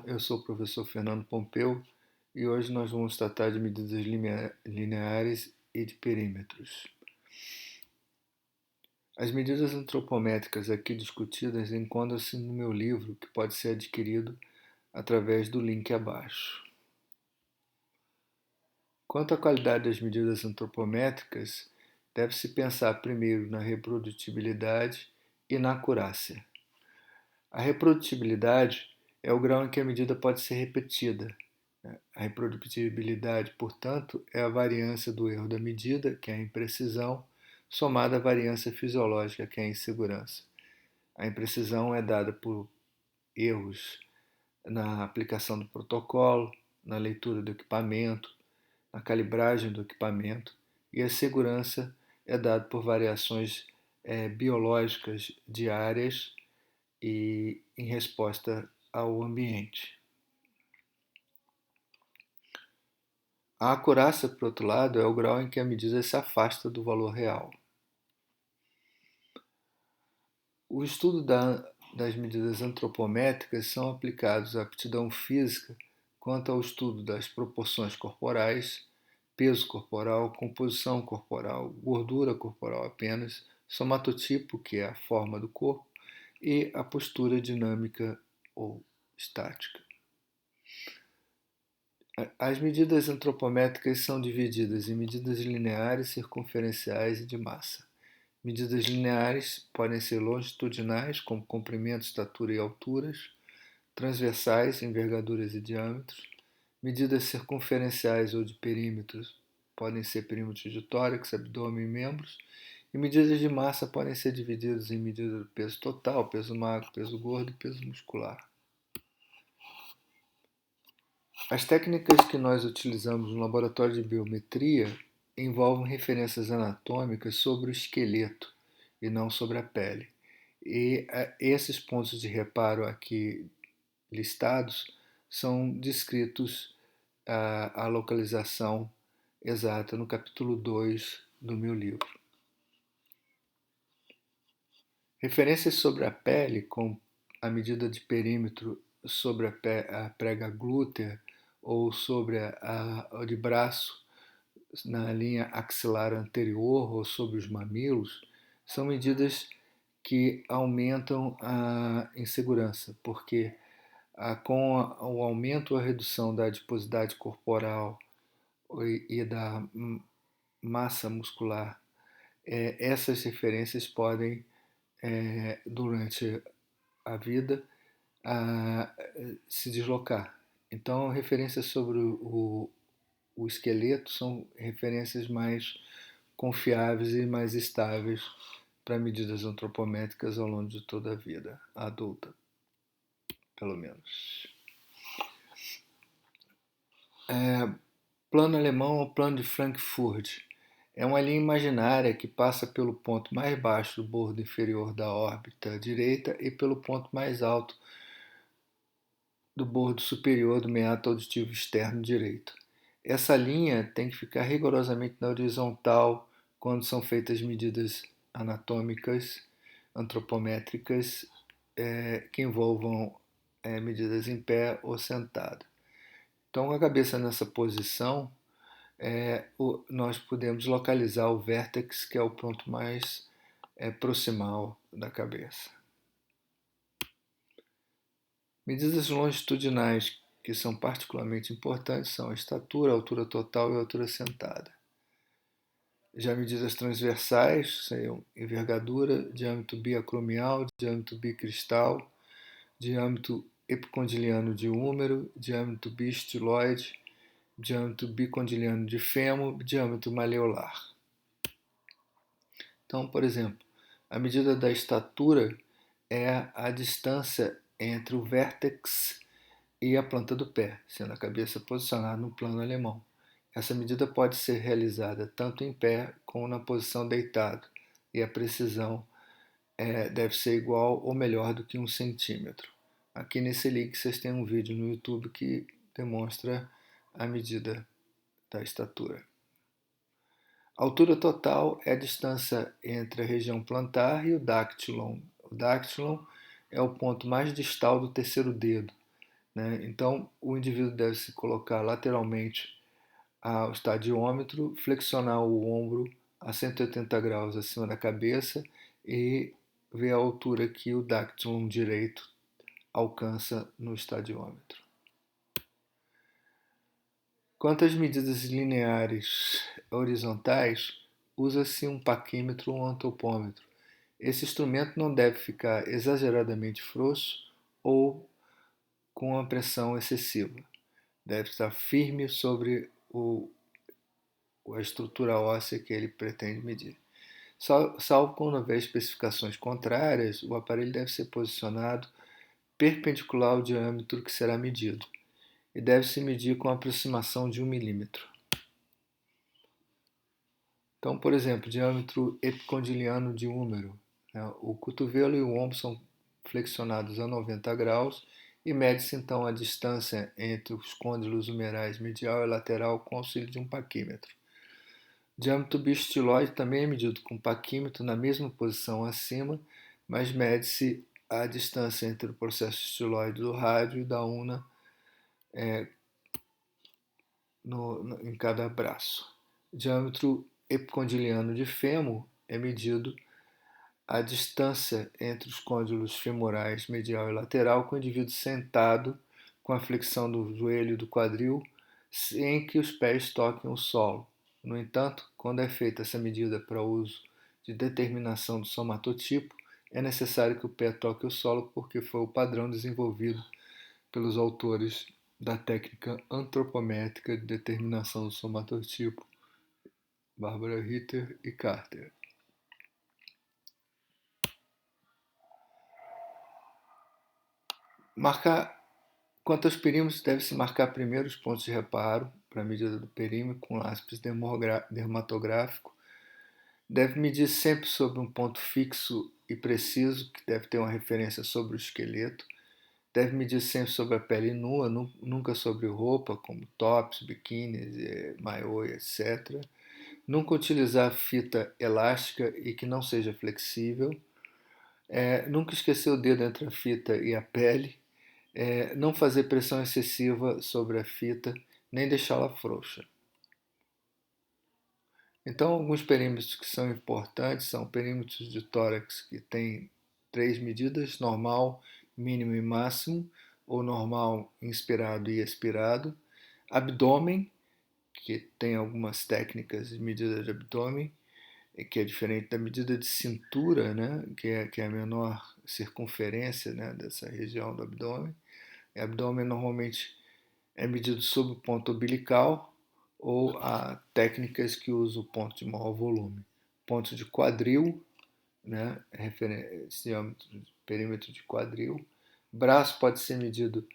eu sou o professor Fernando Pompeu e hoje nós vamos tratar de medidas lineares e de perímetros. As medidas antropométricas aqui discutidas encontram-se no meu livro, que pode ser adquirido através do link abaixo. Quanto à qualidade das medidas antropométricas, deve-se pensar primeiro na reprodutibilidade e na acurácia. A reprodutibilidade é o grau em que a medida pode ser repetida. A reprodutibilidade, portanto, é a variância do erro da medida, que é a imprecisão, somada à variância fisiológica, que é a insegurança. A imprecisão é dada por erros na aplicação do protocolo, na leitura do equipamento, na calibragem do equipamento, e a segurança é dada por variações biológicas diárias e em resposta ao ambiente. A acurácia, por outro lado, é o grau em que a medida se afasta do valor real. O estudo das medidas antropométricas são aplicados à aptidão física quanto ao estudo das proporções corporais, peso corporal, composição corporal, gordura corporal apenas, somatotipo, que é a forma do corpo, e a postura dinâmica ou estática. As medidas antropométricas são divididas em medidas lineares, circunferenciais e de massa. Medidas lineares podem ser longitudinais, como comprimento, estatura e alturas, transversais, envergaduras e diâmetros. Medidas circunferenciais ou de perímetros podem ser perímetros de tórax, abdômen e membros. E medidas de massa podem ser divididas em medida do peso total, peso magro, peso gordo e peso muscular. As técnicas que nós utilizamos no laboratório de biometria envolvem referências anatômicas sobre o esqueleto e não sobre a pele. E esses pontos de reparo aqui listados são descritos a localização exata no capítulo 2 do meu livro. Referências sobre a pele, com a medida de perímetro sobre a prega glútea ou sobre a de braço na linha axilar anterior ou sobre os mamilos, são medidas que aumentam a insegurança, porque com o aumento ou a redução da adiposidade corporal e da massa muscular, essas referências podem, durante a vida, se deslocar. Então, referências sobre o esqueleto são referências mais confiáveis e mais estáveis para medidas antropométricas ao longo de toda a vida adulta, pelo menos. Plano alemão ou plano de Frankfurt é uma linha imaginária que passa pelo ponto mais baixo do bordo inferior da órbita direita e pelo ponto mais alto do bordo superior do meato auditivo externo direito. Essa linha tem que ficar rigorosamente na horizontal quando são feitas medidas anatômicas, antropométricas, que envolvam medidas em pé ou sentado. Então, com a cabeça nessa posição, nós podemos localizar o vértex, que é o ponto mais proximal da cabeça. Medidas longitudinais que são particularmente importantes são a estatura, a altura total e a altura sentada. Já medidas transversais seriam envergadura, diâmetro biacromial, diâmetro bicristal, diâmetro epicondiliano de húmero, diâmetro biestiloide, diâmetro bicondiliano de fêmur, diâmetro maleolar. Então, por exemplo, a medida da estatura é a distância entre o vértex e a planta do pé, sendo a cabeça posicionada no plano alemão. Essa medida pode ser realizada tanto em pé como na posição deitado, e a precisão deve ser igual ou melhor do que 1 centímetro. Aqui nesse link vocês têm um vídeo no YouTube que demonstra a medida da estatura. A altura total é a distância entre a região plantar e o dáctilon. O dáctilon é o ponto mais distal do terceiro dedo. né? Então, o indivíduo deve se colocar lateralmente ao estadiômetro, flexionar o ombro a 180 graus acima da cabeça e ver a altura que o dactylum direito alcança no estadiômetro. Quanto às medidas lineares horizontais, usa-se um paquímetro ou um antropômetro. Esse instrumento não deve ficar exageradamente frouxo ou com uma pressão excessiva. Deve estar firme sobre a estrutura óssea que ele pretende medir. Salvo quando houver especificações contrárias, o aparelho deve ser posicionado perpendicular ao diâmetro que será medido e deve-se medir com aproximação de 1 milímetro. Então, por exemplo, diâmetro epicondiliano de húmero. Né? O cotovelo e o ombro são flexionados a 90 graus e mede-se então a distância entre os côndilos humerais medial e lateral com auxílio de um paquímetro. O diâmetro biestiloide também é medido com paquímetro na mesma posição acima, mas mede-se a distância entre o processo estiloide do rádio e da una em cada braço. O diâmetro epicondiliano de fêmur é medido a distância entre os côndilos femorais medial e lateral com o indivíduo sentado com a flexão do joelho e do quadril sem que os pés toquem o solo. No entanto, quando é feita essa medida para uso de determinação do somatotipo, é necessário que o pé toque o solo porque foi o padrão desenvolvido pelos autores da técnica antropométrica de determinação do somatotipo, Barbara Ritter e Carter. Quanto aos perímetros, deve-se marcar primeiro os pontos de reparo para a medida do perímetro com lápis dermatográfico. Deve medir sempre sobre um ponto fixo e preciso, que deve ter uma referência sobre o esqueleto. Deve medir sempre sobre a pele nua, nunca sobre roupa, como tops, biquínis, maiô, etc. Nunca utilizar fita elástica e que não seja flexível. Nunca esquecer o dedo entre a fita e a pele. Não fazer pressão excessiva sobre a fita, nem deixá-la frouxa. Então, alguns perímetros que são importantes são perímetros de tórax que tem 3 medidas, normal, mínimo e máximo, ou normal, inspirado e expirado. Abdômen, que tem algumas técnicas de medida de abdômen, que é diferente da medida de cintura, né, que é a menor circunferência, né, dessa região do abdômen. O abdômen normalmente é medido sob o ponto umbilical ou há técnicas que usam o ponto de maior volume. Ponto de quadril, né, perímetro de quadril. Braço pode ser medido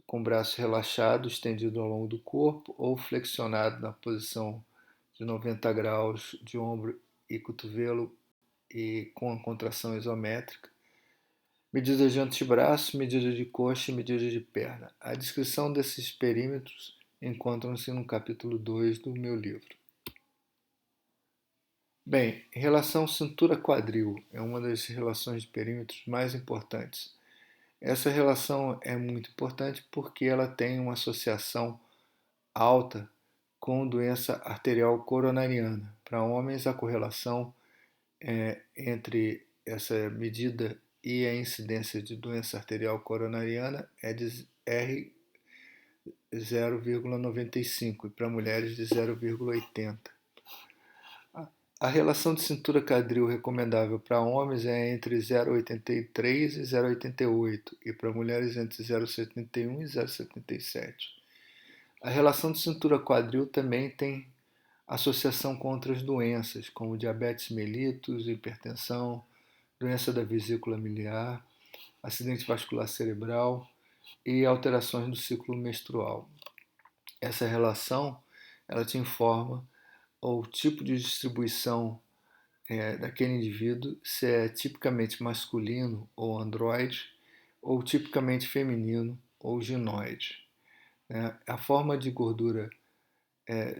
com o braço relaxado, estendido ao longo do corpo ou flexionado na posição de 90 graus de ombro e cotovelo e com a contração isométrica. Medidas de antebraço, medida de coxa e medida de perna. A descrição desses perímetros encontram-se no capítulo 2 do meu livro. Bem, relação cintura-quadril é uma das relações de perímetros mais importantes. Essa relação é muito importante porque ela tem uma associação alta com doença arterial coronariana. Para homens, a correlação entre essa medida e a incidência de doença arterial coronariana é de R 0,95 e para mulheres de 0,80. A relação de cintura-quadril recomendável para homens é entre 0,83 e 0,88 e para mulheres entre 0,71 e 0,77. A relação de cintura-quadril também tem associação com outras doenças, como diabetes mellitus, hipertensão, doença da vesícula miliar, acidente vascular cerebral e alterações do ciclo menstrual. Essa relação ela te informa o tipo de distribuição daquele indivíduo, se é tipicamente masculino ou androide, ou tipicamente feminino ou ginoide. A forma de gordura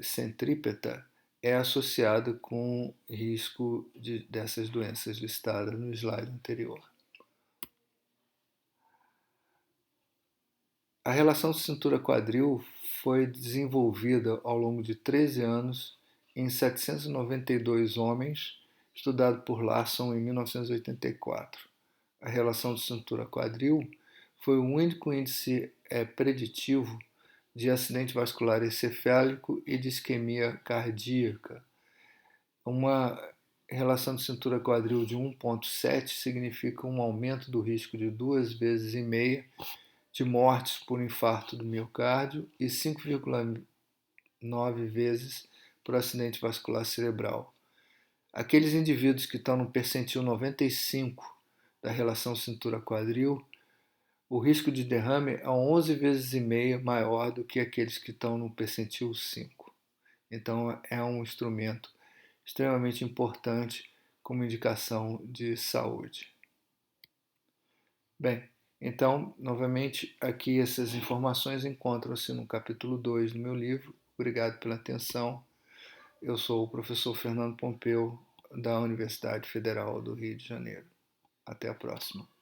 centrípeta é associada com risco dessas doenças listadas no slide anterior. A relação cintura-quadril foi desenvolvida ao longo de 13 anos em 792 homens, estudado por Larson em 1984. A relação de cintura-quadril foi o único índice preditivo de acidente vascular encefálico e de isquemia cardíaca. Uma relação de cintura-quadril de 1,7 significa um aumento do risco de 2,5 vezes de mortes por infarto do miocárdio e 5,9 vezes por acidente vascular cerebral. Aqueles indivíduos que estão no percentil 95 da relação cintura-quadril, o risco de derrame é 11,5 vezes maior do que aqueles que estão no percentil 5. Então, é um instrumento extremamente importante como indicação de saúde. Bem, então, novamente, aqui essas informações encontram-se no capítulo 2 do meu livro. Obrigado pela atenção. Eu sou o professor Fernando Pompeu, da Universidade Federal do Rio de Janeiro. Até a próxima.